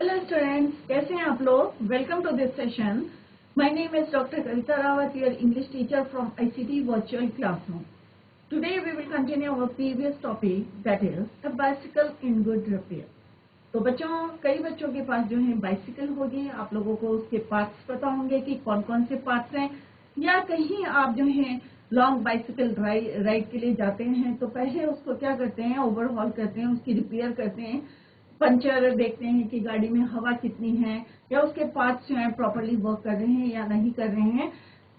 Hello students, कैसे हैं आप लोग? Welcome to this session. My name is doctor Kavita Rawat, your English teacher from ICT virtual classroom. Today we will continue our previous topic, that is a bicycle in good repair. तो बच्चों, कई बच्चों के पास जो है बाइसिकल होगी. आप लोगों को उसके पार्ट्स पता होंगे कि कौन कौन से पार्ट्स हैं, या कहीं आप जो है लॉन्ग बाइसिकल राइड के लिए जाते हैं तो पहले उसको क्या करते हैं, ओवरहॉल करते हैं, उसकी रिपेयर करते हैं, पंचर देखते हैं कि गाड़ी में हवा कितनी है, या उसके पार्ट्स जो है प्रॉपरली वर्क कर रहे हैं या नहीं कर रहे हैं.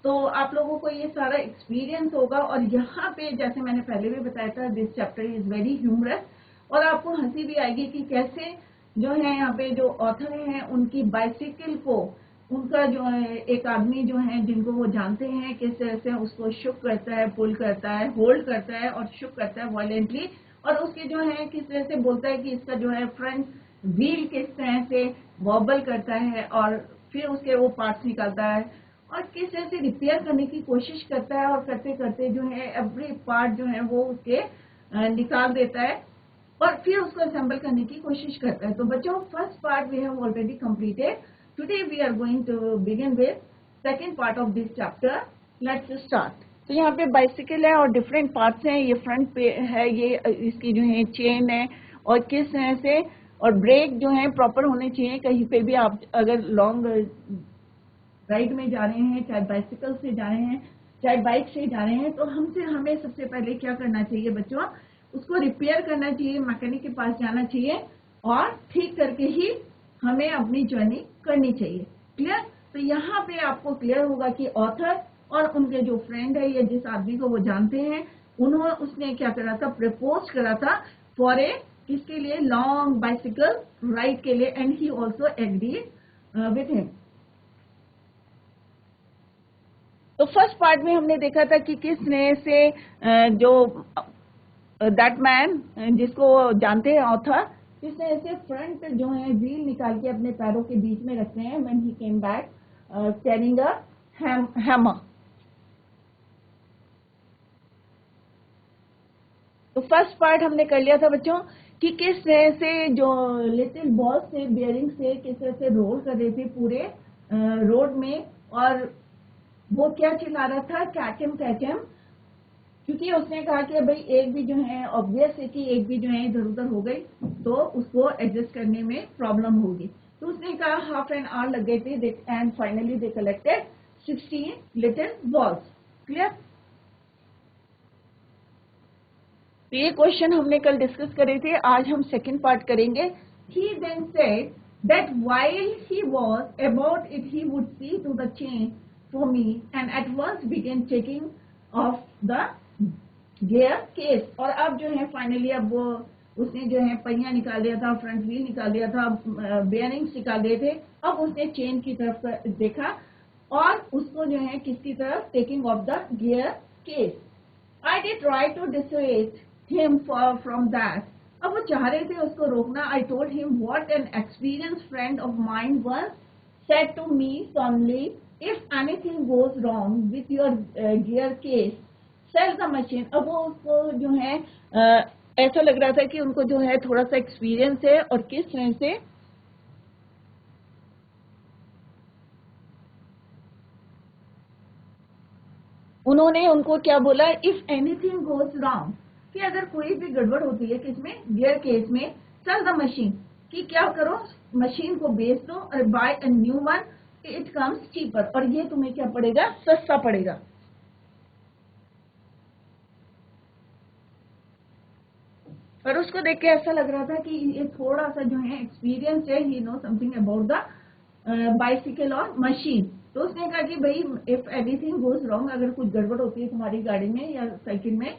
तो आप लोगों को ये सारा एक्सपीरियंस होगा. और यहाँ पे जैसे मैंने पहले भी बताया था, this chapter is very humorous, और आपको हंसी भी आएगी कि कैसे जो है यहाँ पे जो ऑथर हैं उनकी बाइसिकल को, उनका जो है एक आदमी जो है जिनको वो जानते हैं किस तरह से उसको शुक करता है, पुल करता है, होल्ड करता है और शुक करता है वायलेंटली, और उसके जो है किस तरह से बोलता है कि इसका जो है फ्रंट व्हील किस तरह से वॉबल करता है, और फिर उसके वो पार्ट्स निकालता है और किस तरह से रिपेयर करने की कोशिश करता है, और करते करते जो है एवरी पार्ट जो है वो उसके निकाल देता है और फिर उसको असेंबल करने की कोशिश करता है. तो बच्चों, first part we have already completed. Today we are going to begin with second part of this chapter. Let's start. तो यहाँ पे बाइसिकल है और डिफरेंट पार्ट्स हैं. ये फ्रंट पे है, ये इसकी जो है चेन है, और किस तरह से, और ब्रेक जो है प्रॉपर होने चाहिए. कहीं पे भी आप अगर लॉन्ग राइड में जा रहे हैं, चाहे बाइसिकल से जा रहे हैं, चाहे बाइक से जा रहे हैं, तो हमें सबसे पहले क्या करना चाहिए बच्चों, उसको रिपेयर करना चाहिए, मैकेनिक के पास जाना चाहिए और ठीक करके ही हमें अपनी जर्नी करनी चाहिए. क्लियर? तो यहाँ पे आपको क्लियर होगा कि ऑथर और उनके जो फ्रेंड है या जिस आदमी को वो जानते हैं, उसने क्या करा था, प्रपोज करा था फॉर ए, किसके लिए, लॉन्ग बाइसिकल राइड के लिए, and he also agreed with him. तो फर्स्ट पार्ट में हमने देखा था कि किस तरह से जो दैट मैन, जिसको जानते हैं ऑथर, किस तरह से फ्रंट जो है व्हील निकाल के अपने पैरों के बीच में रखते हैं when he came back carrying a hammer. तो फर्स्ट पार्ट हमने कर लिया था बच्चों कि किस तरह से जो लिटिल बॉल्स से, बियरिंग से किस तरह से रोल कर रहे थे पूरे रोड में, और वो क्या चिल्ला रहा था, कैचम कैचम, क्योंकि उसने कहा कि भाई एक भी जो है, ऑब्वियस है कि एक भी जो है इधर उधर हो गई तो उसको एडजस्ट करने में प्रॉब्लम होगी. तो उसने कहा हाफ एन आवर लग गए थे, and finally they collected 16 little balls. Clear? तो ये क्वेश्चन हमने कल डिस्कस करे थे, आज हम सेकंड पार्ट करेंगे. He then said that while he was about it, he would see to the chain for me and at once began taking off the gear case. और अब जो है फाइनली, अब वो उसने जो है पहिया निकाल दिया था, फ्रंट व्हील निकाल दिया था, बेयरिंग्स निकाल दिए थे. अब उसने चेन की तरफ देखा और उसको जो है किसकी तरफ, taking of the gear case. I did try to dissuade him from that. अब वो चाह रहे थे उसको रोकना. I told him what an experienced friend of mine once said to me solemnly, if anything goes wrong with your gear case, sell the machine. अब वो उसको जो है ऐसा लग रहा था कि उनको जो है थोड़ा सा एक्सपीरियंस है, और किस तरह से उन्होंने उनको क्या बोला, इफ एनीथिंग गोज रॉन्ग, कि अगर कोई भी गड़बड़ होती है किसमें, गियर केस में, सेल द मशीन, कि क्या करो, मशीन को बेच दो और buy a new one, it comes cheaper, और ये तुम्हें क्या पड़ेगा, सस्ता पड़ेगा. और उसको देख के ऐसा लग रहा था कि ये थोड़ा सा जो है एक्सपीरियंस है, he know something about the bicycle और मशीन. तो उसने कहा कि भाई इफ एनीथिंग गोज रॉन्ग, अगर कुछ गड़बड़ होती है तुम्हारी गाड़ी में या साइकिल में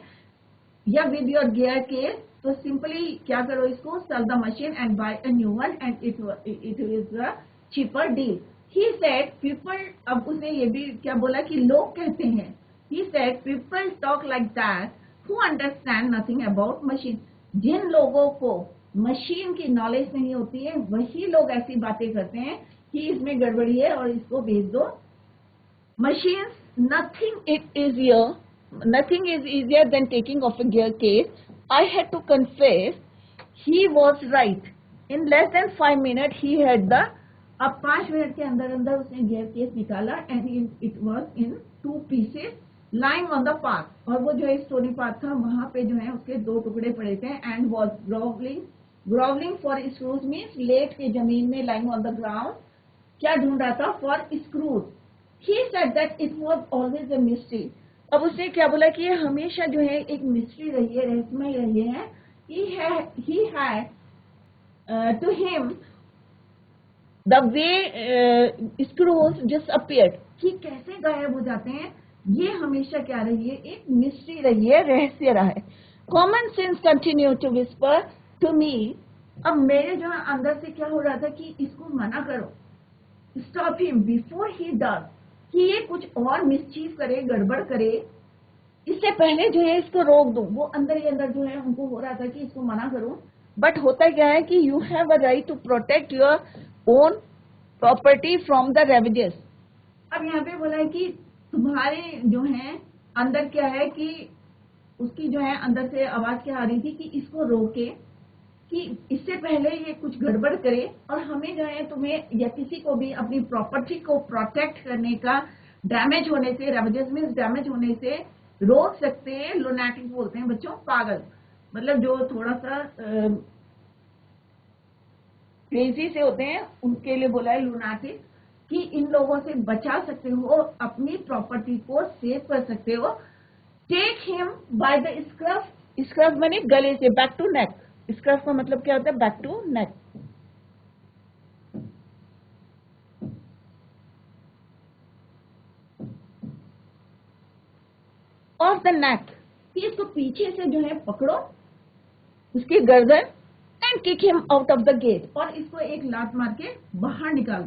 या विद योर गियर केस, तो सिंपली क्या करो, इसको sell the machine and buy a new one and it is a cheaper deal. He said people, अब उसने ये भी क्या बोला कि लोग कहते हैं, he said people talk like that who understand nothing about machine. जिन लोगों को मशीन की नॉलेज नहीं होती है वही लोग ऐसी बातें करते हैं कि इसमें गड़बड़ी है और इसको भेज दो. Machines, nothing is easier than taking off a gear case. I had to confess he was right. In less than 5 minutes he had the, अब 5 मिनट के अंदर अंदर उसने गियर केस निकाला and it was in 2 pieces lying on the path, और वो जो है स्टोनी पाथ था वहां पे जो है उसके 2 टुकड़े पड़े थे and was groveling for screws means लेट के जमीन में lying on the ground, क्या ढूंढ रहा था? For screws. He said that it was always a mystery. अब उसने क्या बोला कि ये हमेशा जो है एक मिस्ट्री रही है, रहस्यमय रही है. He had to him the way screws just appeared, कि कैसे गायब हो जाते हैं, ये हमेशा क्या रही है? एक मिस्ट्री रही है, रहस्य रहा है. Common sense continued to whisper to me. अब मेरे जो है अंदर से क्या हो रहा था कि इसको मना करो, stop him before he does, कि ये कुछ और मिसचीफ करे, गड़बड़ करे, इससे पहले जो है इसको रोक दूं. वो अंदर ही अंदर जो है उनको हो रहा था कि इसको मना करूं, बट होता क्या है कि you have a right to protect your own property from the ravages. अब यहाँ पे बोला है कि तुम्हारे जो है अंदर क्या है कि उसकी जो है अंदर से आवाज क्या आ रही थी कि इसको रोके, कि इससे पहले ये कुछ गड़बड़ करे, और हमें जो है तुम्हें या किसी को भी अपनी प्रॉपर्टी को प्रोटेक्ट करने का डैमेज होने से, रेवेजेस मींस डैमेज होने से रोक सकते हैं. लुनाटिक बोलते हैं बच्चों, पागल, मतलब जो थोड़ा सा क्रेजी से होते हैं उनके लिए बोला है लुनाटिक, कि इन लोगों से बचा सकते हो, अपनी प्रॉपर्टी को सेव कर सकते हो. Take him by the scruff. Scruff माने गले से, बैक टू नेक. स्क्रफ का मतलब क्या होता है? Back to neck. Off the neck, कि इसको पीछे से जो है पकड़ो, उसकी गर्दन, and kick him out of the gate, और इसको एक लात मार के बाहर निकालो.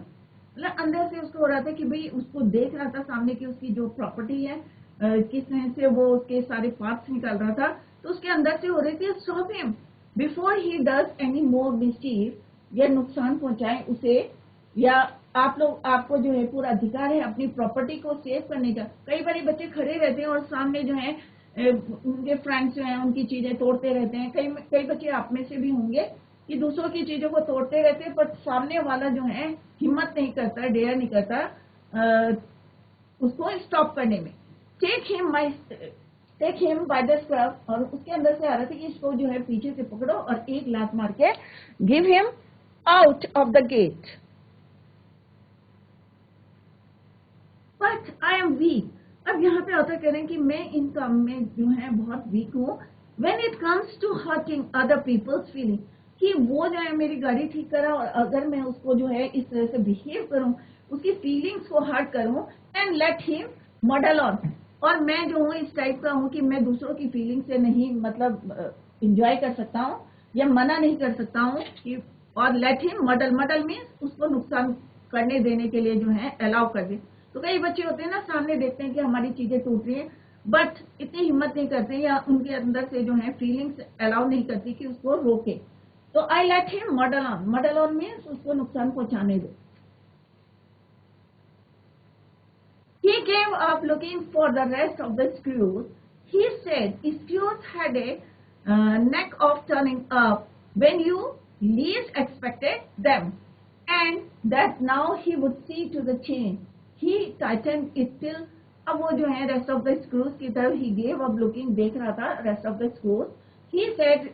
मतलब अंदर से उसको हो रहा था कि भाई उसको देख रहा था सामने की उसकी जो प्रॉपर्टी है, किस तरह से वो उसके सारे पार्ट्स निकाल रहा था, तो उसके अंदर से हो रही थी stop him before he does any more mischief, या नुकसान पहुंचाए उसे, या आपको जो है पूरा अधिकार है अपनी प्रॉपर्टी को सेव करने का. कई बार बच्चे खड़े रहते हैं और सामने जो है उनके फ्रेंड्स जो हैं उनकी चीजें तोड़ते रहते हैं. कई बच्चे आप में से भी होंगे कि दूसरों की चीजों को तोड़ते रहते हैं, पर सामने वाला जो है हिम्मत नहीं करता, डेयर नहीं करता उसको स्टॉप करने में. Take him by the scruff, और उसके अंदर से आ रहा था कि इसको जो है पीछे से पकड़ो और एक लात मार के give him out of the gate. But I am weak. अब यहाँ पे ऑथर कह रहे हैं कि मैं इन काम में जो है बहुत वीक हूँ. When it comes to hurting other people's feeling, कि वो जो है मेरी गाड़ी ठीक करा और अगर मैं उसको जो है इस तरह से बिहेव करूँ, उसकी फीलिंग्स को हर्ट करूँ, and let him model on, और मैं जो हूँ इस टाइप का हूँ कि मैं दूसरों की फीलिंग से नहीं मतलब इंजॉय कर सकता हूँ या मना नहीं कर सकता हूँ कि, और लेट हिम मॉडल मीन्स उसको नुकसान करने देने के लिए जो है अलाउ कर दे. तो कई बच्चे होते हैं ना, सामने देखते हैं कि हमारी चीजें टूट रही हैं, बट इतनी हिम्मत नहीं करते या उनके अंदर से जो है फीलिंग्स अलाउ नहीं करती कि उसको रोके. तो I let him model on means उसको नुकसान पहुंचाने दो. He gave up looking for the rest of the screws. He said screws had a knack of turning up when you least expected them, and that now he would see to the chain. He tightened it till, अब वो जो है rest of the screws की तरफ he gave up looking, देख रहा था rest of the screws. He said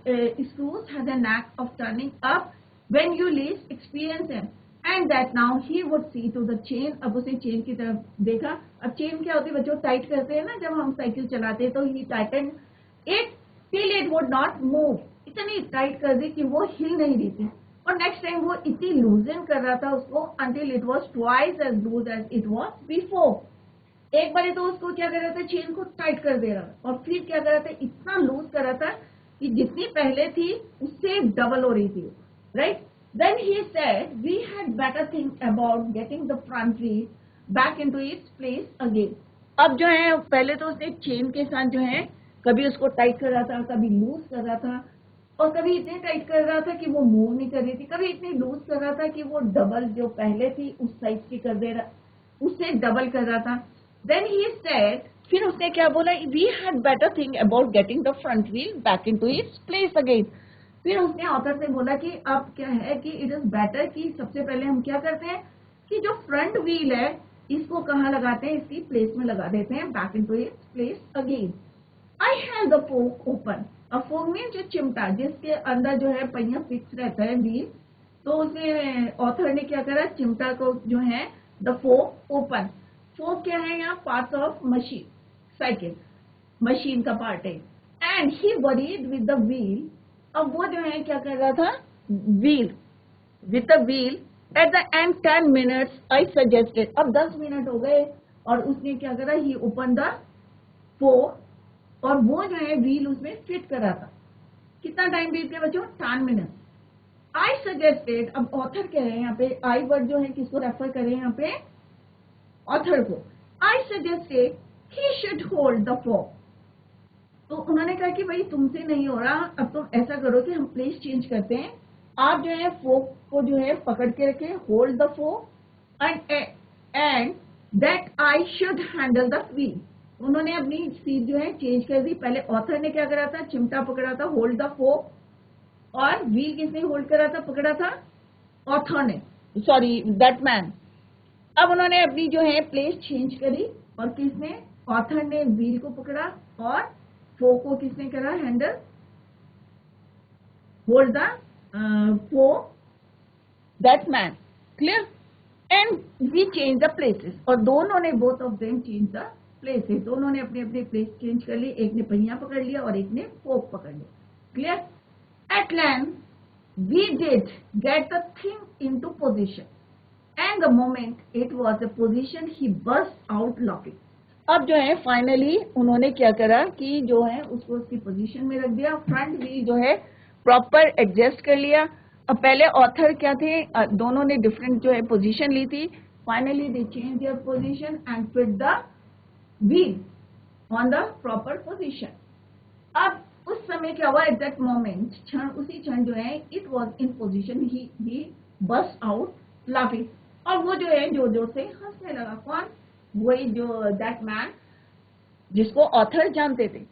screws had a knack of turning up when you least experience them, and that now he would see to the chain. अब उसे chain की तरफ देखा. अब chain क्या होती है बच्चों? टाइट करते हैं ना जब हम साइकिल चलाते हैं, तो he tightened it till it would not move. इतनी टाइट कर दी कि वो हिल नहीं रही थी, और नेक्स्ट टाइम वो इतनी लूजन कर रहा था उसको until it was twice as loose as it was before. एक बार तो उसको क्या कर रहा था, चेन को टाइट कर दे रहा, और फिर क्या कर रहा था, इतना लूज कर रहा था कि जितनी पहले थी उससे डबल हो रही थी, right. Then he said, we had better think about getting the front wheel back into its place again. अब जो है पहले तो उसने चेन के साथ जो है कभी उसको टाइट कर रहा था, कभी लूज कर रहा था, और कभी इतने टाइट कर रहा था कि वो मूव नहीं कर रही थी, कभी इतनी लूज कर रहा था कि वो डबल जो पहले थी उस साइज की कर दे रहा, उससे डबल कर रहा था. Then he said, फिर उसने क्या बोला, we had better think about getting the front wheel back into its place again. फिर उसने ऑथर से बोला कि अब क्या है कि इट इज बेटर कि सबसे पहले हम क्या करते हैं कि जो फ्रंट व्हील है इसको कहाँ लगाते हैं, इसकी प्लेस में लगा देते हैं, back into its place again. I have the fork open. अब फोक मीन जो चिमटा जिसके अंदर जो है पहिया फिक्स रहता है व्हील, तो उसने ऑथर ने क्या करा, चिमटा को जो है द फोक ओपन। फोक क्या है यहाँ, part of machine, cycle machine का पार्ट है। And he worried with the wheel. अब वो जो है क्या कर रहा था, wheel with the wheel at the end 10 minutes I suggested. अब 10 मिनट हो गए और उसने क्या करा, ही ओपन द फोक और वो जो है व्हील उसमें फिट करा था। कितना टाइम बीत गया बच्चों, 10 मिनट। आई सजेस्टेड, अब ऑथर कह रहे हैं यहाँ पे, आई वर्ड जो है किसको रेफर करें यहाँ पे, ऑथर को। I suggested he should hold the fork. तो उन्होंने कहा कि भाई तुमसे नहीं हो रहा, अब तुम ऐसा करो कि हम प्लेस चेंज करते हैं, आप जो है फोक को जो है पकड़ के रखें, hold the fork and that I should handle the wheel. उन्होंने अपनी सीट जो है चेंज कर दी। पहले ऑथर ने क्या करा था, चिमटा पकड़ा था, होल्ड द फोक, और व्हील किसने होल्ड करा था, पकड़ा था ऑथर ने, सॉरी दैट मैन। अब उन्होंने अपनी जो है प्लेस चेंज करी और किसने, ऑथर ने व्हील को पकड़ा और फोक को किसने करा, handle, hold the fork, that man, clear. And we change the places, और दोनों ने, both of them change the places, दोनों ने अपने अपने प्लेस चेंज कर ली, एक ने पहिया पकड़ लिया और एक ने फोक पकड़ लिया, clear. At length, we did get the thing into position, and the moment it was a position, he burst out laughing. अब जो है फाइनली उन्होंने क्या करा कि जो है उसको उसकी पोजीशन में रख दिया, फ्रंट व्हील जो है प्रॉपर एडजस्ट कर लिया। अब पहले ऑथर क्या थे, दोनों ने डिफरेंट जो है पोजीशन ली थी, finally they change their position and fit the wheel on the proper position. अब उस समय क्या हुआ, एट दैट मोमेंट, क्षण, उसी क्षण जो है, it was in position, he burst out laughing, और वो जो है जोर जोर से हंसने लगा। कौन, वही जो दैट मैन जिसको ऑथर जानते थे।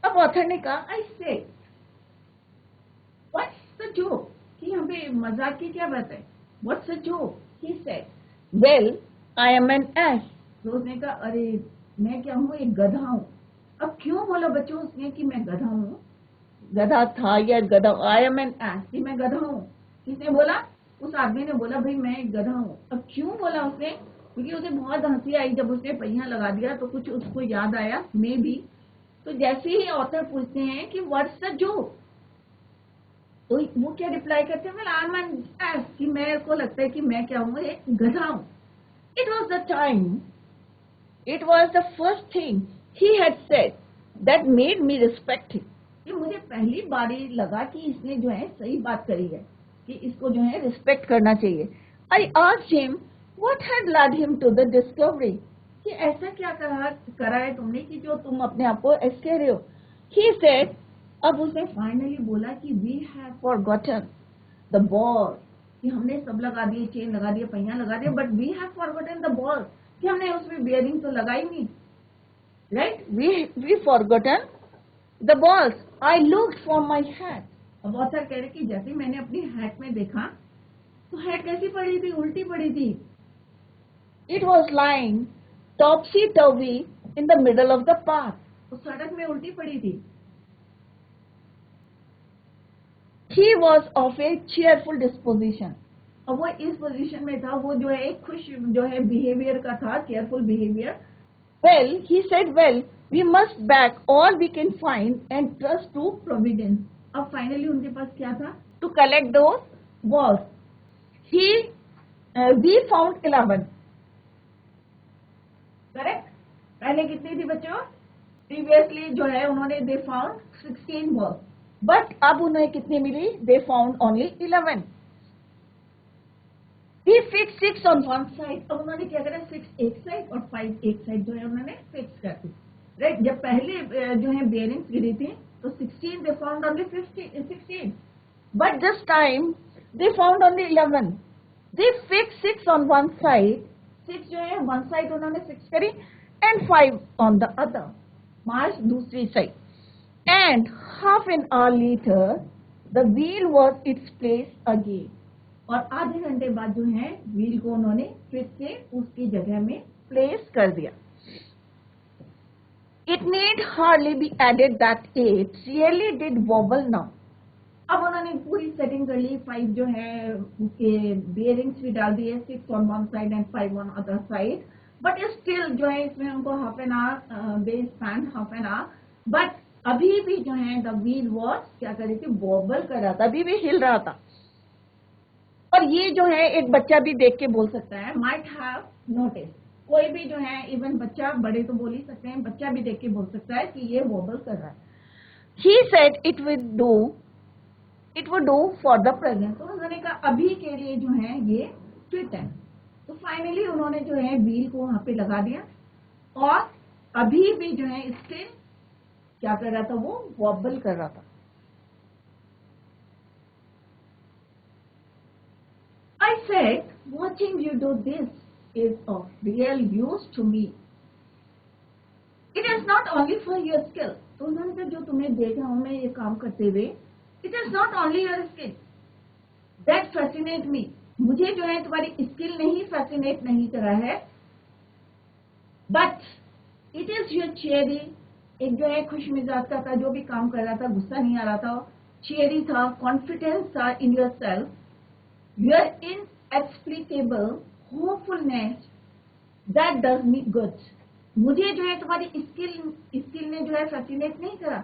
अब ऑथर ने कहा, आई से व्हाट्स द जोक, कि यहाँ पे मजाक की क्या बात है, what's the joke, he said, well I am N ass. तो उसने कहा, अरे मैं क्या हूँ, एक गधा हूँ। अब क्यों बोला बच्चों उसने कि मैं गधा हूँ, गधा था या गधा, आई एम एन एस, कि मैं गधा हूँ। किसने बोला, उस आदमी ने बोला भाई मैं एक गधा हूँ। अब क्यों बोला उसने, क्योंकि उसे बहुत हंसी आई जब उसने पहिया लगा दिया, तो कुछ उसको याद आया मे बी। तो जैसे ही ऑथर पूछते हैं कि व्हाट्स द जोक, तो वो क्या रिप्लाई करते हैं, well I am N S, कि मेरे को लगता है कि मैं क्या हूँ, एक गधा हूँ। It was the time, it was the first thing he had said that made me respect him. कि मुझे पहली बारी लगा कि इसने जो है सही बात करी है, कि इसको जो है रिस्पेक्ट करना चाहिए। I asked him what had led him to the discovery, कि ऐसा क्या करा है तुमने कि जो तुम अपने आप को ऐसे कह रहे हो। He said, अब उसने फाइनली बोला कि we have forgotten the ball, कि हमने सब लगा दिए, चेन लगा दिए, पहिया लगा दिए, but we have forgotten the ball, कि हमने उसमें बेयरिंग तो लगाई नहीं, right? We forgotten the balls. I looked for my hat. अब ऑथर कह रहे कि जैसे मैंने अपनी हैट में देखा, तो हैट कैसी पड़ी थी, उल्टी पड़ी थी। It was lying topsy-turvy in the middle of the path. तो सड़क में उल्टी पड़ी थी। He was of a cheerful disposition. अब वो इस पोजीशन में था, वो जो है एक खुश जो है बिहेवियर का था, cheerful behavior. Well, he said, well, we must back all we can find and trust to providence. अब finally उनके पास क्या था, to collect those balls. We found 11. Correct? पहले कितनी थी बच्चों? Previously जो है उन्होंने they found 16 balls. But अब उन्हें कितनी मिली? They found only 11. We fixed 6 on one side. अब उन्होंने क्या करा, 6 एक साइड और 5 एक साइड जो है उन्होंने फिक्स कर दी, राइट। जब पहले जो है बेयरिंग्स गिरी थी तो 16 they found only 16, but this time they found only 11. They fixed 6 on one side, 6 जो है one side उन्होंने फिक्स करी, and 5 on the other, 5 दूसरी side. And half an hour later the wheel was it's place again, और आधे घंटे बाद जो है व्हील को उन्होंने फिर से उसकी जगह में प्लेस कर दिया. It need hardly be added that it really did wobble now. अब उन्होंने पूरी सेटिंग कर ली, 5 जो है उसके बियरिंग्स भी डाल दिए, 6 on one side and 5 on other side, but still जो है इसमें उनको half an hour they spend half an hour, but अभी भी जो है द व्हील वॉज क्या कर रही थी, वॉबल कर रहा था, अभी भी हिल रहा था. और ये जो है एक बच्चा भी देख के बोल सकता है, माइट हैव नोटिस. कोई भी जो है, इवन बच्चा, बड़े तो बोल ही सकते हैं, बच्चा भी देख के बोल सकता है कि ये वॉबल कर रहा है. He said it would do for the present. तो उन्होंने कहा अभी के लिए जो है ये फिट है. तो फाइनली उन्होंने जो है व्हील को वहां पे लगा दिया, और अभी भी जो है स्टिल क्या कर रहा था, वो वॉबल कर रहा था. I said, watching you do this is of real use to me. It is not only for your skill. तो उन्होंने कहा जो तुम्हें देख रहा हूं मैं ये काम करते हुए, it is not only your skill that fascinate me. मुझे जो है तुम्हारी स्किल नहीं फैसिनेट नहीं करा है, but it is your cheery. एक जो है खुश मिजाज का था, जो भी काम कर रहा था गुस्सा नहीं आ रहा था, cheery था, कॉन्फिडेंस था in yourself, your inexplicable hopefulness that does me good. मुझे जो है तुम्हारी स्किल ने जो है फैसिनेट नहीं करा,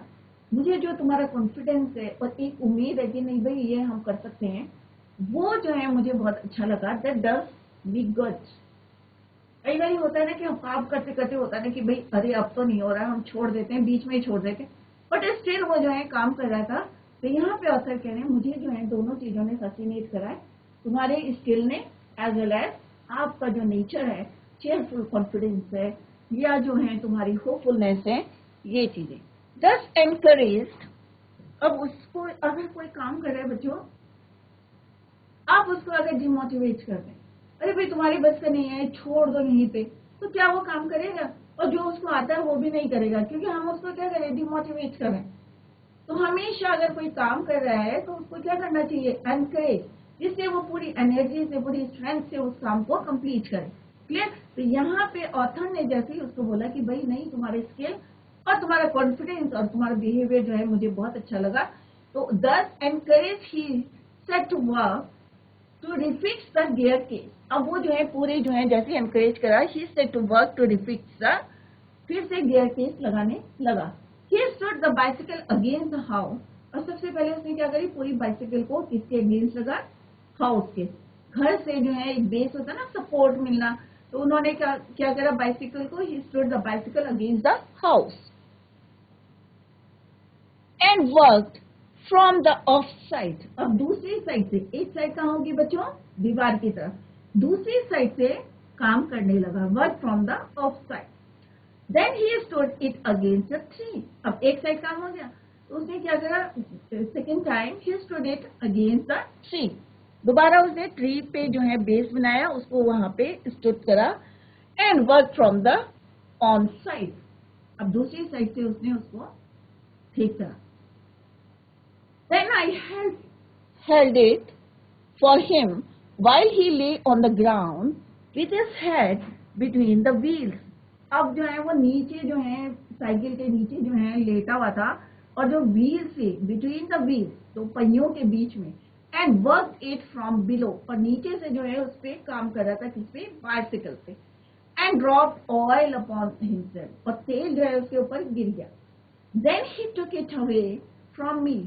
मुझे जो तुम्हारा कॉन्फिडेंस है और एक उम्मीद है कि नहीं भाई ये हम कर सकते हैं, वो जो है मुझे बहुत अच्छा लगा. that does me good. कई बार होता है ना कि हम काम करते करते होता है ना कि भाई अरे अब तो नहीं हो रहा, हम छोड़ देते हैं, बीच में ही छोड़ देते हैं, बट स्टिल वो जो है काम कर रहा था. तो यहाँ पे ऑथर कह रहे हैं मुझे जो है दोनों चीजों ने फैसिनेट करा है, तुम्हारे स्किल ने एज वेल एज आपका जो नेचर है, चेयरफुल कॉन्फिडेंस है, या जो है तुम्हारी होपफुलनेस है, ये चीजें. दस एनकरेज्ड. अब उसको अगर कोई काम कर रहा है बच्चों, आप उसको अगर डिमोटिवेट कर दें, अरे भाई तुम्हारी बस का नहीं है, छोड़ दो यहीं पे, तो क्या वो काम करेगा? और जो उसको आता है वो भी नहीं करेगा, क्योंकि हम उसको क्या करें, डिमोटिवेट करें. तो हमेशा अगर कोई काम कर रहा है तो उसको क्या करना चाहिए, एनकरेज, जिससे वो पूरी एनर्जी से, पूरी स्ट्रेंथ से उस काम को कंप्लीट करे. क्लियर? तो यहाँ पे ऑथर ने जैसे ही उसको बोला कि भाई नहीं, तुम्हारे स्किल और तुम्हारा कॉन्फिडेंस और तुम्हारा बिहेवियर जो है मुझे बहुत अच्छा लगा, तो thus encouraged he set to work to refix the gear case. अब वो जो है पूरे जो है जैसे एनकरेज करा, he set to work to refix the, फिर से गियर केस लगाने लगा. He stood the bicycle against the house. और सबसे पहले उसने क्या करी, पूरी बाइसिकल को किसके अगेंस्ट लगा, हाउस के. घर से जो है एक बेस होता है ना, सपोर्ट मिलना, तो उन्होंने क्या करा, बाइसिकल को, he stood the bicycle against the house and worked from the off side. अब दूसरी साइड से, एक साइड कहाँ होगी बच्चों, दीवार की तरफ, दूसरी साइड से काम करने लगा, work from the of side. Then he stood it against the tree. अब एक साइड काम हो गया, तो उसने क्या करा, second time he stood it against the tree. दोबारा उसने ट्री पे जो है बेस बनाया, उसको वहां पे स्टूड करा, and work from the on side. अब दूसरी साइड से उसने उसको ठीक करा. Then I held it for him while he lay on the ground with his head between the wheels. अब जो है वो नीचे जो है साइकिल के नीचे जो है लेटा हुआ था, और जो व्हील से, बिटवीन द व्हील, तो पहियों के बीच में, and work it from below, और नीचे से जो है उस पे काम कर रहा था, किस पे, बाइसिकल पे, and drop oil upon himself, और तेल जो है उसके ऊपर गिर गया. Then he took it away from me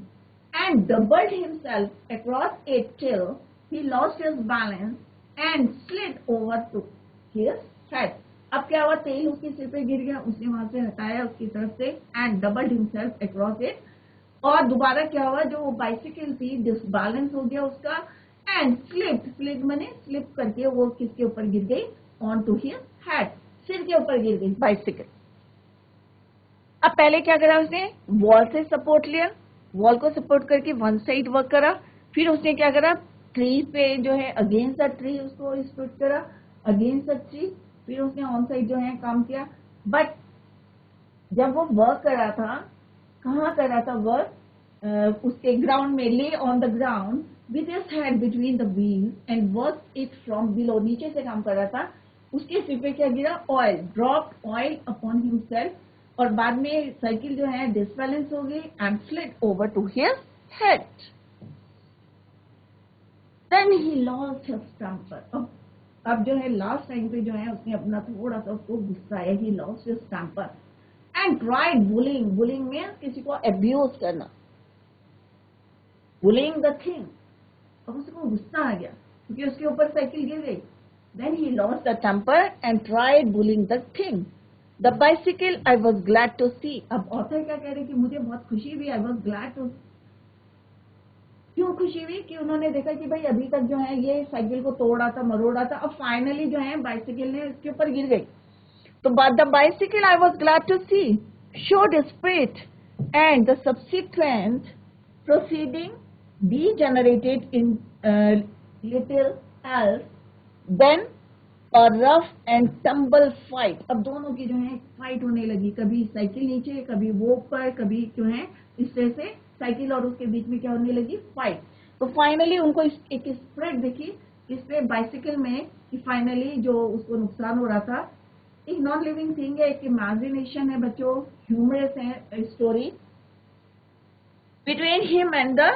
and doubled himself across it till he lost his balance and slid over to his head. अब क्या हुआ, तेल उसके सिर पे गिर गया, उसने वहां से हटाया उसकी तरफ से, and doubled himself across it, और दोबारा क्या हुआ, जो बाइसिकल थी डिसबैलेंस हो गया उसका, एंड स्लिप माने स्लिप करके वो किसके ऊपर गिर गई, ऑन टू हिज हेड, सिर के ऊपर गिर गई बाइसिकल. अब पहले क्या करा उसने, वॉल से सपोर्ट लिया, वॉल को सपोर्ट करके वन साइड वर्क करा, फिर उसने क्या करा, ट्री पे जो है अगेंस्ट द ट्री उसको स्टूड करा, अगेंस्ट द ट्री, फिर उसने ऑन साइड जो है काम किया. बट जब वो वर्क कर रहा था, कहाँ कर रहा था वर्क, उसके ग्राउंड में ले on the ground with his head between the wheels and work it from below, नीचे से काम कर रहा था, उसके सिर पे क्या गिरा, oil, drop oil upon himself, और बाद में साइकिल जो है डिसबैलेंस हो गई and slid over to his head. Then he lost his temper, अब जो है लास्ट टाइम पे जो है उसने अपना थोड़ा सा उसको गुस्सा है, he lost his temper and tried bullying, bullying में किसी को अब्यूज करना, बुलिंग द थिंग, अब उसको गुस्सा आ गया क्योंकि उसके ऊपर साइकिल गिर गई। Then he lost the temper and tried pulling the thing, the bicycle I was glad to see, अब ऑथर क्या कह रहे कि मुझे बहुत खुशी हुई, आई वॉज ग्लैड टू, क्यों खुशी हुई कि उन्होंने देखा कि भाई अभी तक जो है ये साइकिल को तोड़ा था, मरोड़ा था, अब फाइनली जो है बाइसिकल ने इसके ऊपर गिर गई। तो the bicycle I was glad to see showed spirit and the subsequent proceeding degenerated in little else than a rough and tumble fight। अब दोनों की जो है फाइट होने लगी, कभी साइकिल नीचे, कभी वो ऊपर, कभी जो है इस तरह से साइकिल और उसके बीच में क्या होने लगी, फाइट। तो फाइनली उनको एक स्प्रेड दिखी इस पे बाइसिकल में कि फाइनली जो उसको नुकसान हो रहा था, एक नॉन लिविंग थिंग है, एक इमेजिनेशन है बच्चों, ह्यूमरस है story between him and the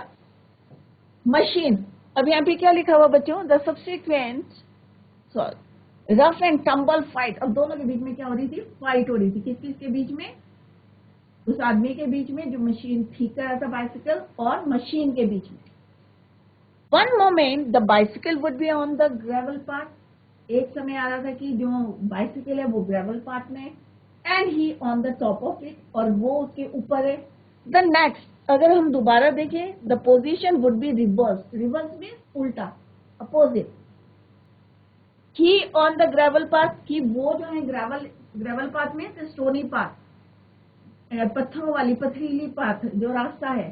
machine. अब यहाँ पे क्या लिखा हुआ बच्चों, the subsequent sorry rough and tumble fight, अब दोनों के बीच में क्या हो रही थी, फाइट हो रही थी, किस के बीच में, उस आदमी के बीच में जो मशीन ठीक कर रहा था बाइसिकल, और मशीन के बीच में। One moment the bicycle would be on the gravel path, एक समय आ रहा था कि जो बाइसिकल है वो ग्रेवल पाथ में, and he on the top of it, और वो उसके ऊपर है। द नेक्स्ट अगर हम दोबारा देखें, the position would be reversed, reverse mean उल्टा, opposite. He on the gravel path, कि वो जो है ग्रेवल पाथ में स्टोनी पाथ, पत्थरों वाली पथरीली पाथ जो रास्ता है,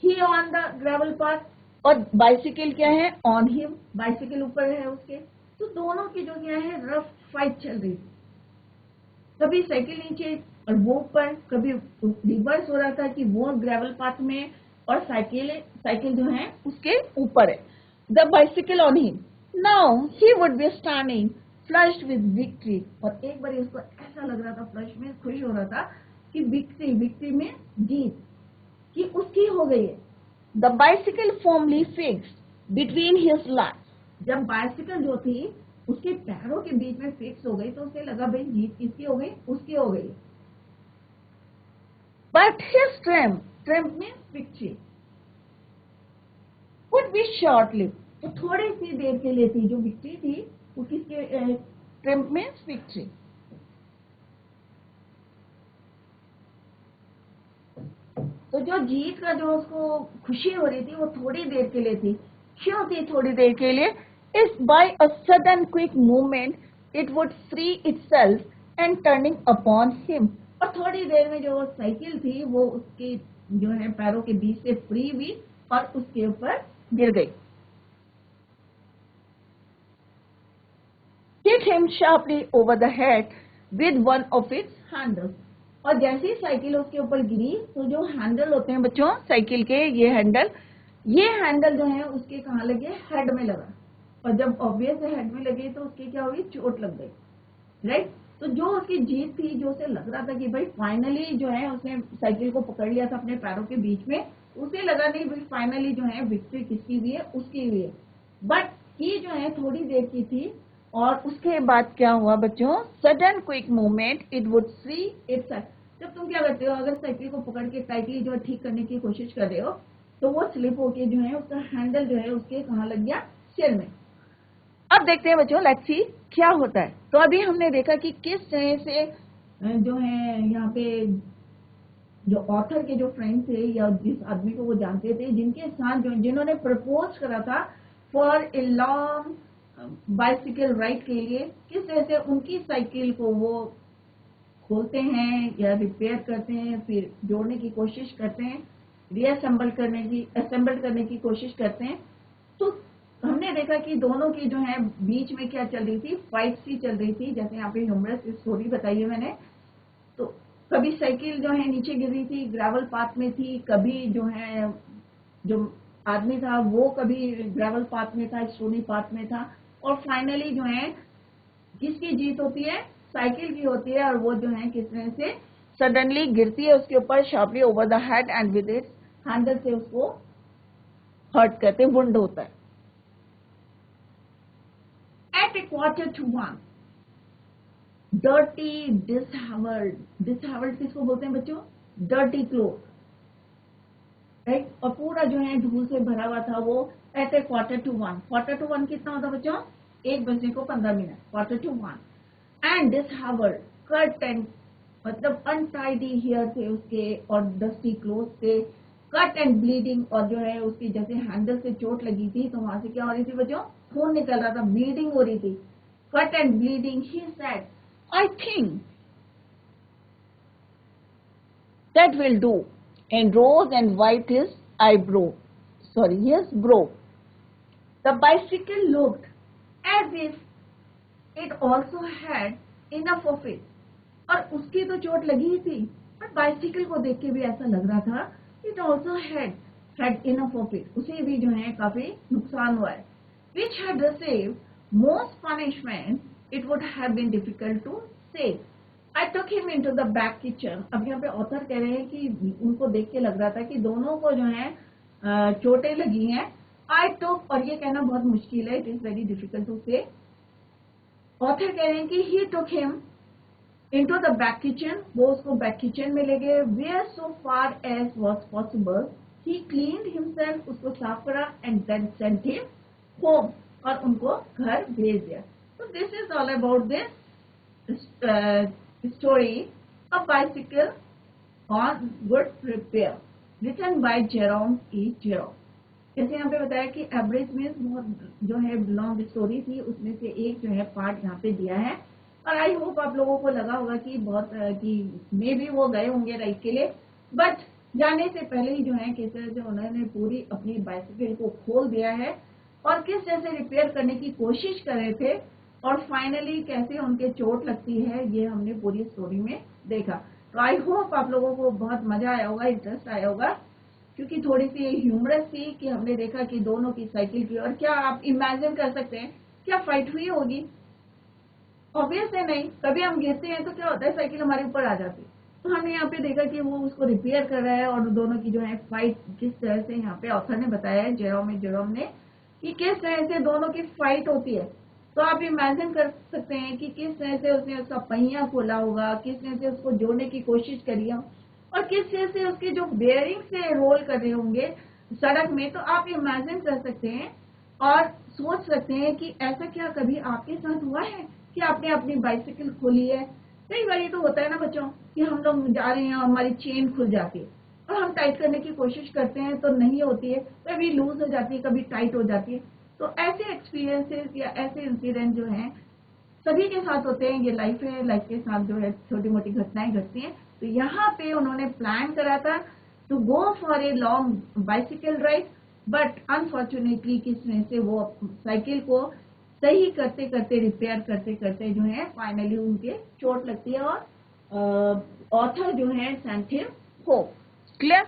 he on the gravel path, और बाइसिकल क्या है, ऑन हिम, बाइसिकल ऊपर है उसके। तो दोनों की जो क्या है रफ फाइट चल रही थी, कभी साइकिल नीचे और वो ऊपर, कभी रिवर्स हो रहा था कि वो ग्रेवल पाथ में और साइकिल जो है उसके ऊपर है। The bicycle on him, now he would be standing flushed with victory, और एक बार उसको ऐसा लग रहा था, फ्लश में खुश हो रहा था कि विक्ट्री में जीत कि उसकी हो गई है। The bicycle firmly fixed between his legs, जब बाइसिकल जो थी उसके पैरों के बीच में फिक्स हो गई तो उसे लगा भाई जीत किसकी हो गई, उसकी हो गई। But his triumph means victory would be short live, तो थोड़ी सी देर के लिए थी जो विक्ट्री थी वो किसके, ट्रिम्प मींस विक्ट्री। तो जो जीत का जो उसको खुशी हो रही थी वो थोड़ी देर के लिए थी, क्यों थी थोड़ी देर के लिए, if bye a sudden quick movement it wood free itself and turning upon him, और थोड़ी देर में जो साइकिल थी वो उसके जो है पैरों के बीच से फ्री हुई और उसके ऊपर गिर गई। Hit him sharply over the head with one of its handles, और जैसे ही साइकिल उसके ऊपर गिरी तो जो हैंडल होते हैं बच्चों साइकिल के, ये हैंडल जो है उसके कहाँ लगे, हेड में लगा, और जब ऑब्वियस हेड में लगे तो उसकी क्या हुई, चोट लग गई, राइट। तो जो उसकी जीत थी, जो उसे लग रहा था कि भाई फाइनली जो है उसने साइकिल को पकड़ लिया था अपने पैरों के बीच में, उसे लगा नहीं भाई फाइनली जो है विक्ट्री किसकी हुई है, उसकी हुई है। बट ये जो है थोड़ी देर की थी, और उसके बाद क्या हुआ बच्चों, sudden quick movement it wood free itself. जब तुम क्या करते हो, अगर साइकिल को पकड़ के टाइटली जो ठीक करने की कोशिश कर रहे हो तो वो स्लिप होके जो है उसका हैंडल जो है उसके कहाँ लग गया, सिर में। अब देखते हैं बच्चों, लेट्स सी क्या होता है। तो अभी हमने देखा कि किस तरह से जो है यहाँ पे जो ऑथर के जो फ्रेंड थे या जिस आदमी को वो जानते थे, जिनके साथ जो जिन्होंने प्रपोज करा था for a long bicycle ride के लिए, किस तरह से उनकी साइकिल को वो खोलते हैं या रिपेयर करते हैं, फिर जोड़ने की कोशिश करते हैं, असेंबल करने की कोशिश करते हैं। तो हमने देखा कि दोनों की जो है बीच में क्या चल रही थी, फाइट सी चल रही थी, जैसे यहाँ पे ह्यूमरस स्टोरी बताई है मैंने। तो कभी साइकिल जो है नीचे गिर रही थी, ग्रेवल पाथ में थी, कभी जो है जो आदमी था वो कभी ग्रेवल पाथ में था, स्टोनी पाथ में था, और फाइनली जो है किसकी जीत होती है? साइकिल की होती है, और वो जो है किस तरह से सडनली गिरती है उसके ऊपर sharply over the head and with it handle से उसको हर्ट करते, वुंड होता है। एट ए 1:15 डर्टी डिसहेवल्ड, डिसहेवल्ड किसको बोलते हैं बच्चों? डर्टी क्लोथ, राइट, और पूरा जो है धूल से भरा हुआ था वो। एट ए 1:45, 1:45 कितना होता बच्चों? 1:15, 1:45, एंड डिसहेवल्ड, कट एंड मतलब अनटाइडी हेयर थे उसके और डस्टी क्लोथ थे, कट एंड ब्लीडिंग, और जो है उसकी जैसे हैंडल से चोट लगी थी तो वहां से क्या हो रही थी बच्चों? खून निकल रहा था, ब्लीडिंग हो रही थी। Cut and bleeding, he said, I think that will do, and rose and wiped his his brow. The bicycle looked as if it also had enough of it. और उसकी तो चोट लगी ही थी, पर बाइसिकल को देख के भी ऐसा लग रहा था, it also had enough of it. उसे भी जो है काफी नुकसान हुआ है। Which had received most punishment, it would have been difficult to say. I took him into the back kitchen. अब यहाँ पे ऑथर कह रहे हैं कि उनको देख के लग रहा था कि दोनों को जो है चोटें लगी हैं। I took, और ये कहना बहुत मुश्किल है, it is very difficult to say. Author कह रहे हैं कि he took him into the back kitchen, वो उसको बैक किचन में ले गए। Where so far as was possible, he cleaned himself, उसको साफ करा, and then sent him home, और उनको घर भेज दिया। So this is all about this story, A Bicycle on Good Repair, written by Jerome E. Jerome. जैसे यहाँ पे बताया कि एवरेज में बहुत जो है लॉन्ग स्टोरी थी, उसमें से एक जो है पार्ट यहाँ पे दिया है, और आई होप आप लोगों को लगा होगा कि बहुत कि मे भी वो गए होंगे राइड के लिए, बट जाने से पहले ही जो है किस तरह से उन्होंने पूरी अपनी बाइसिकल को खोल दिया है और किस तरह से रिपेयर करने की कोशिश कर रहे थे, और फाइनली कैसे उनके चोट लगती है, ये हमने पूरी स्टोरी में देखा। तो आई होप आप लोगों को बहुत मजा आया होगा, इंटरेस्ट आया होगा, क्योंकि थोड़ी सी ह्यूमरस थी कि हमने देखा कि दोनों की साइकिल की, और क्या आप इमेजिन कर सकते हैं क्या फाइट हुई होगी? ऑब्वियस है नहीं, कभी हम गिरते हैं तो क्या होता है, साइकिल हमारे ऊपर आ जाती है। तो हमने यहाँ पे देखा कि वो उसको रिपेयर कर रहा है, और दोनों की जो है फाइट किस तरह से यहाँ पे ऑथर ने बताया है, जेरोम ने, कि किस तरह से दोनों की फाइट होती है। तो आप इमेजिन कर सकते हैं कि किस तरह से उसने उसका पहिया खोला होगा, किस तरह से उसको जोड़ने की कोशिश करी हो, और किस तरह से उसके जो बेयरिंग से रोल कर रहे होंगे सड़क में। तो आप इमेजिन कर सकते हैं और सोच सकते हैं कि ऐसा क्या कभी आपके साथ हुआ है कि आपने अपनी बाइसिकल खोली है? कई बार ये तो होता है ना बच्चों कि हम लोग जा रहे हैं और हमारी चेन खुल जाती है, और हम टाइट करने की कोशिश करते हैं तो नहीं होती है, कभी लूज हो जाती है, कभी टाइट हो जाती है। तो ऐसे एक्सपीरियंसेस या ऐसे इंसिडेंट जो हैं सभी के साथ होते हैं, ये लाइफ है, लाइफ के साथ जो है छोटी मोटी घटनाएं घटती हैं। तो यहाँ पे उन्होंने प्लान करा था to go for a long bicycle ride, but unfortunately किस तरह से वो साइकिल को सही करते करते, रिपेयर करते करते जो है फाइनली उनके चोट लगती है, और ऑथर जो है सेंट हिम होम। क्लियर?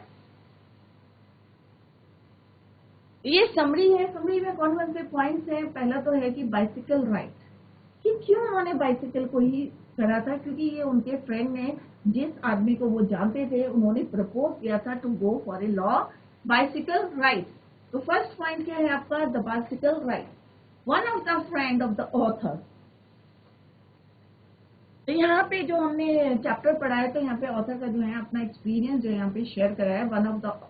ये समरी है, समरी में कौन कौन से पॉइंट्स हैं? पहला तो है कि बाइसिकल राइड, कि क्यों उन्होंने बाइसिकल को ही करा था, क्योंकि ये उनके फ्रेंड ने, जिस आदमी को वो जानते थे, उन्होंने प्रपोज किया था to go for a long bicycle ride. तो फर्स्ट पॉइंट क्या है आपका? The bicycle ride, one of the friend of the author. तो यहाँ पे जो हमने चैप्टर पढ़ा है, तो यहाँ पे ऑथर का जो है अपना एक्सपीरियंस जो यहाँ पे शेयर करा है। One of the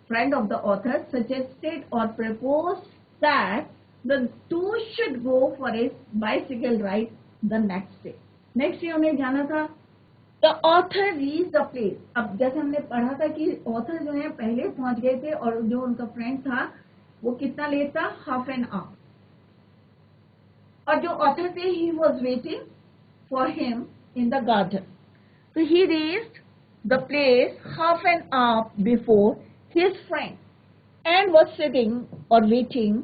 friend of the author suggested और proposed that the two should go for a bicycle ride the next day. Next day उन्हें जाना था। The author reached the place. अब जैसे हमने पढ़ा था कि ऑथर जो है पहले पहुंच गए थे, और जो उनका फ्रेंड था वो कितना लेट था? Half an hour. और जो ऑथर थे he was waiting for him in the garden. So he reached the place half an hour before his friend and was sitting or waiting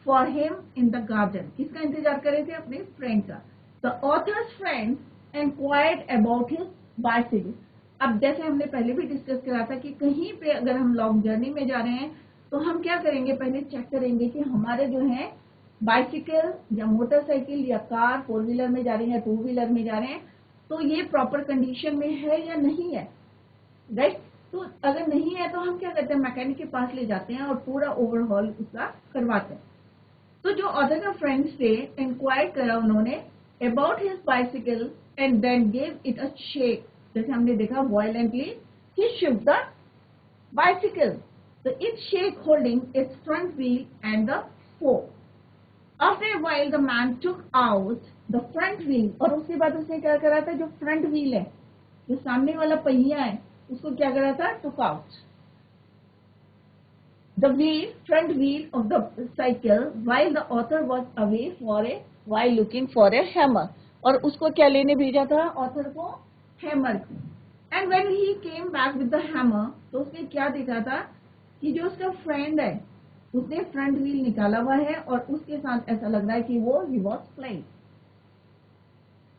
for him in the garden. किसका इंतजार कर रहे थे? अपने friend का। The author's friend inquired about his bicycle. अब जैसे हमने पहले भी डिस्कस करा था कि कहीं पे अगर हम लॉन्ग जर्नी में जा रहे हैं तो हम क्या करेंगे, पहले चेक करेंगे कि हमारे जो है बाइसिकल या मोटरसाइकिल या कार 4 व्हीलर में जा रहे हैं या 2 व्हीलर में जा रहे हैं तो ये प्रॉपर कंडीशन में है या नहीं है, राइट। तो अगर नहीं है तो हम क्या करते हैं, मैकेनिक के पास ले जाते हैं और पूरा ओवरहॉल उसका करवाते हैं। तो जो ऑथर का फ्रेंड्स थे, इंक्वायर करा उन्होंने about his bicycle and then gave it a shake. जैसे हमने देखा violently he shift the bicycle, so it shake holding its front wheel and the fork. After a while the man took out the front wheel, और उसके बाद उसने क्या करा था, जो फ्रंट व्हील है, जो सामने वाला पहिया है, उसको क्या करा था, took out the wheel, front wheel of the cycle while the author was away for a while looking for a hammer, और उसको क्या लेने भेजा था, ऑथर को hammer. And when he came back with the hammer, तो उसने क्या देखा था कि जो उसका फ्रेंड है उसने फ्रंट व्हील निकाला हुआ है और उसके साथ ऐसा लग रहा है कि वो ही वॉज फ्लाइंग।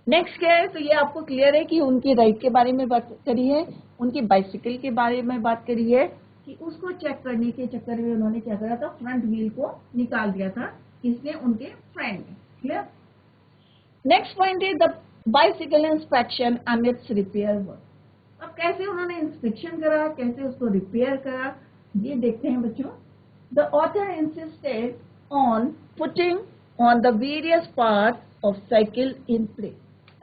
नेक्स्ट क्या है, तो ये आपको क्लियर है कि उनकी राइड के बारे में बात करी है, उनकी बाइसिकल के बारे में बात करी है कि उसको चेक करने के चक्कर में उन्होंने क्या करा था, फ्रंट व्हील को निकाल दिया था, इसलिए उनके फ्रेंड ने। Clear. Next point is the bicycle inspection and it's repair work. अब कैसे उन्होंने इंस्पेक्शन करा, कैसे उसको रिपेयर करा, ये देखते हैं बच्चों। The author insisted on putting on the various parts of cycle in place.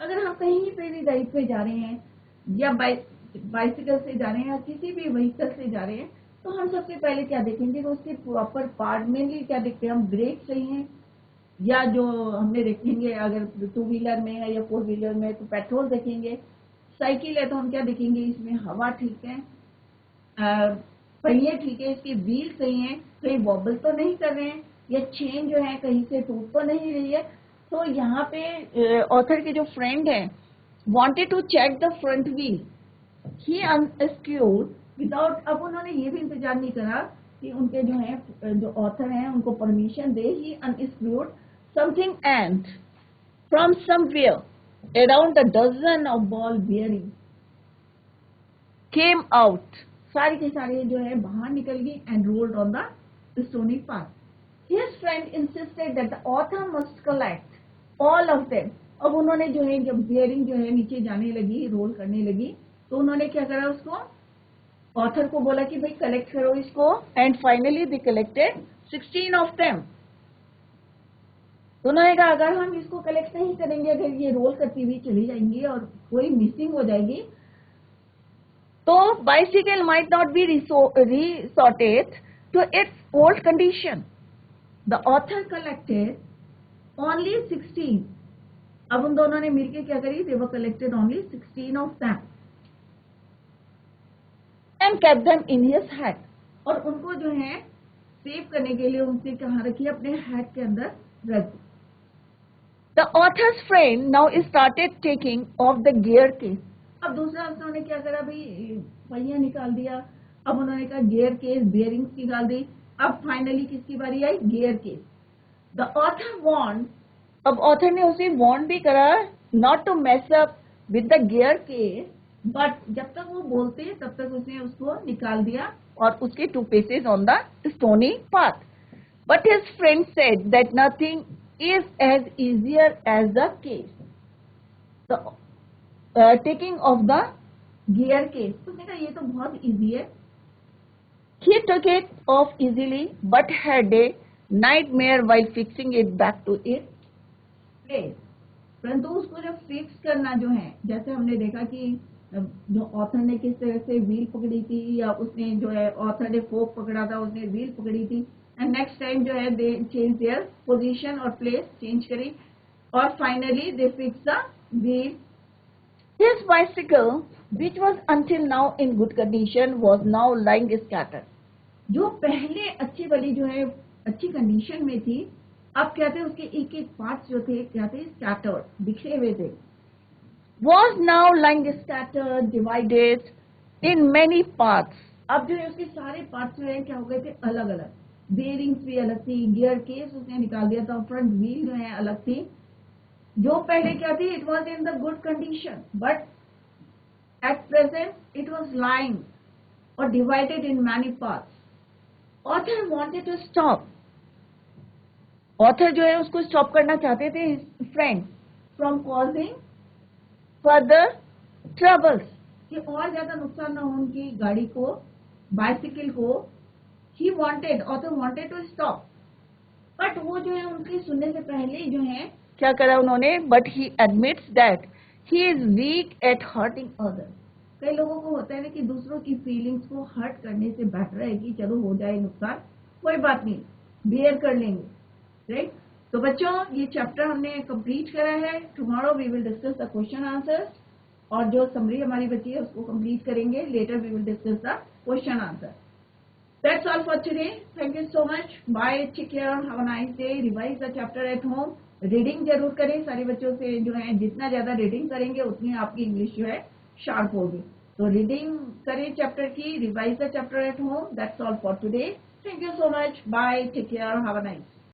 अगर हम कहीं पे भी राइड पे जा रहे हैं या बाइसिकल से जा रहे हैं या किसी भी व्हीकल से जा रहे हैं तो हम सबसे पहले क्या देखेंगे, तो उसके प्रॉपर पार्ट मेनली क्या देखते हैं हम, ब्रेक सही हैं, या जो हमने देखेंगे अगर 2 व्हीलर में है या 4 व्हीलर में तो पेट्रोल देखेंगे, साइकिल है तो हम क्या देखेंगे, इसमें हवा ठीक है, पहिए ठीक है, इसकी व्हील सही है, कहीं वॉबल तो नहीं कर रहे हैं, या चेन जो है कहीं से टूट तो नहीं रही है। तो यहाँ पे ऑथर के जो फ्रेंड है wanted to check the front wheel, he unscrewed without, अब उन्होंने ये भी इंतजार नहीं करा कि उनके जो है जो ऑथर हैं उनको permission they, he unscrewed something and from somewhere around a dozen of ball bearing came out, सारी के सारी जो है बाहर निकल गई and rolled on the stony path. His friend insisted that the author must collect all of them. अब उन्होंने जो है जब bearing जो है नीचे जाने लगी, रोल करने लगी, तो उन्होंने क्या करा, उसको ऑथर को बोला कि भाई कलेक्ट करो इसको, and finally they collected 16 of them. तो उन्होंने कहा अगर हम इसको कलेक्ट नहीं करेंगे, अगर ये रोल करती हुई चली जाएंगी और कोई मिसिंग हो जाएगी तो bicycle might not be resorted to its old condition. The author collected only 16। अब उन दोनों ने मिलकर क्या करी, they were collected only 16 of them and kept them in his hat, और उनको जो है सेव करने के लिए उनसे कहाँ रखी, अपने हैट के अंदर रख दी। The author's friend now started taking off the gear case. अब दूसरा उन्होंने क्या करा, भाई पहिया निकाल दिया, अब उन्होंने कहा गियर केस, बेयरिंग्स निकाल दी, अब फाइनली किसकी बारी आई, gear case. The author warn, अब ऑथर ने उसे वार्न भी करा not to mess up with the gear case, but जब तक वो बोलते तब तक उसने उसको निकाल दिया और उसके 2 pieces on the stony path. But his friend said that nothing is as easier as the case, the taking of the gear case. उसने कहा ये तो बहुत easy है। He took it off easily but had a nightmare while fixing it back to its place. परंतु उसको जब fix करना जो है, जैसे हमने देखा कि जो ऑथर ने किस तरह से व्हील पकड़ी थी, या उसने जो है ऑथर ने फोक पकड़ा था, उसने व्हील पकड़ी थी, एंड नेक्स्ट टाइम जो है दे चेंज देयर पोजीशन और प्लेस चेंज करी, और finally they fix the wheel. His bicycle which was until now in good condition was now lying scattered. जो पहले अच्छी वाली जो है अच्छी कंडीशन में थी, अब क्या थे, उसके एक एक पार्ट्स जो थे क्या थे, स्कैटर्ड, बिखरे हुए थे। was now lying scattered, divided in many parts. अब जो है उसके सारे पार्ट्स जो है क्या हो गए थे, अलग अलग। बेयरिंग्स भी अलग थी, गियर केस उसने निकाल दिया था, फ्रंट व्हील जो है अलग थी। जो पहले क्या थी, it was in the good condition, but At present, it was lying or divided in many parts. Author wanted to stop. Author जो है उसको stop करना चाहते थे his friend from causing further troubles. कि और ज्यादा नुकसान ना हो उनकी गाड़ी को, बाइसिकल को. He wanted, author wanted to stop. But वो जो है उनके सुनने से पहले जो है क्या करा उन्होंने? But he admits that he is weak at hurting others. कई लोगों को होता है ना कि दूसरों की फीलिंग्स को हर्ट करने से बेटर है कि चलो हो जाए नुकसान, कोई बात नहीं, बियर कर लेंगे, राइट? तो बच्चों ये चैप्टर हमने कंप्लीट करा है. Tomorrow we will discuss the question answers, और जो समरी हमारी बची है उसको कंप्लीट करेंगे. Later we will discuss the question answer. That's all for today. Thank you so much. Bye. Take care. Have a nice day. Revise the chapter at home. Reading जरूर करें. सारे बच्चों से जो है जितना ज्यादा रीडिंग करेंगे उतनी आपकी इंग्लिश जो है शार्प होगी. तो रीडिंग करें चैप्टर की. Revise the chapter at home. That's all for today. Thank you so much. Bye. Take care. Have a nice day.